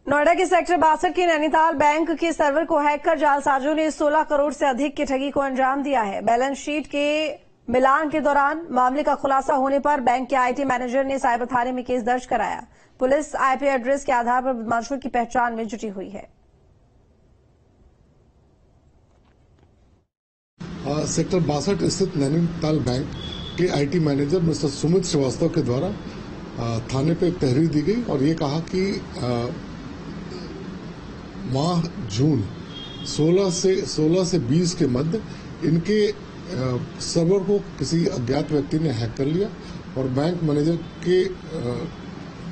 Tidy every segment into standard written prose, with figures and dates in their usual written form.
नोएडा के सेक्टर 62 के नैनीताल बैंक के सर्वर को हैक कर जालसाजों ने 16 करोड़ से अधिक की ठगी को अंजाम दिया है। बैलेंस शीट के मिलान के दौरान मामले का खुलासा होने पर बैंक के आईटी मैनेजर ने साइबर थाने में केस दर्ज कराया। पुलिस आईपी एड्रेस के आधार पर बदमाशों की पहचान में जुटी हुई है। सेक्टर 62 स्थित नैनीताल बैंक के IT manager mister Sumit Shrivastava के द्वारा थाने पे एक तहरीर दी गई और ये कहा कि माह जून 16 से 20 के मध्य इनके सर्वर को किसी अज्ञात व्यक्ति ने हैक कर लिया और बैंक मैनेजर के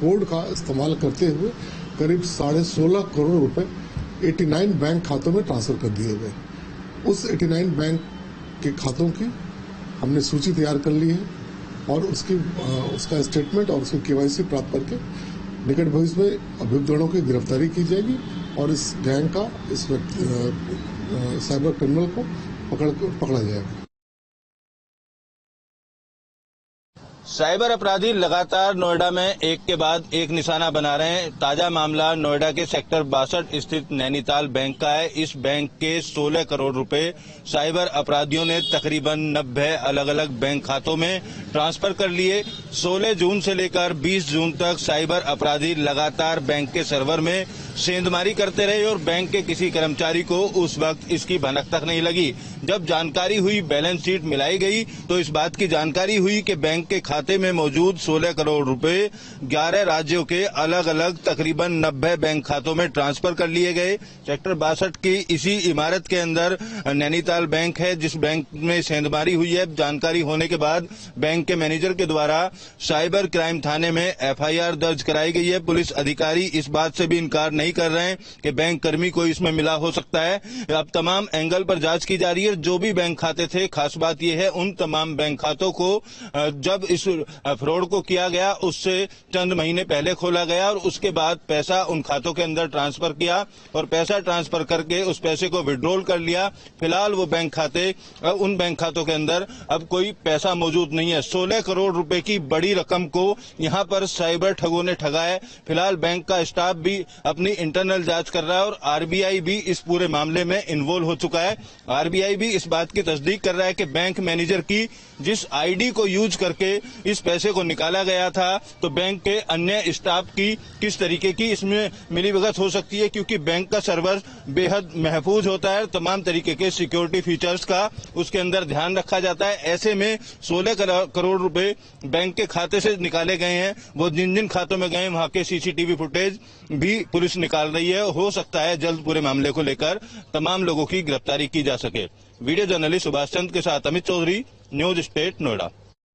कोड का इस्तेमाल करते हुए करीब 16.5 करोड़ रुपए 89 बैंक खातों में ट्रांसफर कर दिए गए। उस 89 बैंक के खातों की हमने सूची तैयार कर ली है और उसका स्टेटमेंट और उसकी केवाईसी प्राप्त करके निकट भविष्य में अभियुक्तों की गिरफ्तारी की जाएगी और इस गैंग का इस साइबर क्रिमिनल को पकड़ा जाएगा। साइबर अपराधी लगातार नोएडा में एक के बाद एक निशाना बना रहे हैं। ताजा मामला नोएडा के सेक्टर 62 स्थित नैनीताल बैंक का है। इस बैंक के 16 करोड़ रुपए साइबर अपराधियों ने तकरीबन 90 अलग अलग बैंक खातों में ट्रांसफर कर लिए। 16 जून से लेकर 20 जून तक साइबर अपराधी लगातार बैंक के सर्वर में सेंधमारी करते रहे और बैंक के किसी कर्मचारी को उस वक्त इसकी भनक तक नहीं लगी। जब जानकारी हुई, बैलेंस शीट मिलाई गई तो इस बात की जानकारी हुई कि बैंक के खाते में मौजूद 16 करोड़ रुपए 11 राज्यों के अलग अलग तकरीबन 90 बैंक खातों में ट्रांसफर कर लिए गए। सेक्टर 62 की इसी इमारत के अंदर नैनीताल बैंक है, जिस बैंक में सेंधमारी हुई है। जानकारी होने के बाद बैंक के मैनेजर के द्वारा साइबर क्राइम थाने में एफआईआर दर्ज कराई गई है। पुलिस अधिकारी इस बात से भी इनकार नहीं कर रहे हैं कि बैंक कर्मी को इसमें मिला हो सकता है। अब तमाम एंगल पर जांच की जा रही है। जो भी बैंक खाते थे, खास बात यह है उन तमाम बैंक खातों को जब इस फ्रॉड को किया गया उससे चंद महीने पहले खोला गया और उसके बाद पैसा उन खातों के अंदर ट्रांसफर किया और पैसा ट्रांसफर करके उस पैसे को विड्रॉल कर लिया। फिलहाल वो बैंक खाते उन बैंक खातों के अंदर अब कोई पैसा मौजूद नहीं है। 16 करोड़ रुपए की बड़ी रकम को यहां पर साइबर ठगों ने ठगा है। फिलहाल बैंक का स्टाफ भी अपनी इंटरनल जांच कर रहा है और आरबीआई भी इस पूरे मामले में इन्वॉल्व हो चुका है। आरबीआई भी इस बात की तस्दीक कर रहा है कि बैंक मैनेजर की जिस आईडी को यूज करके इस पैसे को निकाला गया था, तो बैंक के अन्य स्टाफ की किस तरीके की इसमें मिलीभगत हो सकती है, क्योंकि बैंक का सर्वर बेहद महफूज होता है। तमाम तरीके के सिक्योरिटी फीचर्स का उसके अंदर ध्यान रखा जाता है। ऐसे में 16 करोड़ रुपए बैंक के खाते से निकाले गए हैं। वो जिन जिन खातों में गए वहां के सीसीटीवी फुटेज भी पुलिस निकाल रही है। हो सकता है जल्द पूरे मामले को लेकर तमाम लोगों की गिरफ्तारी की जा सके। वीडियो जर्नलिस्ट सुभाष चंद्र के साथ अमित चौधरी, न्यूज स्टेट, नोएडा।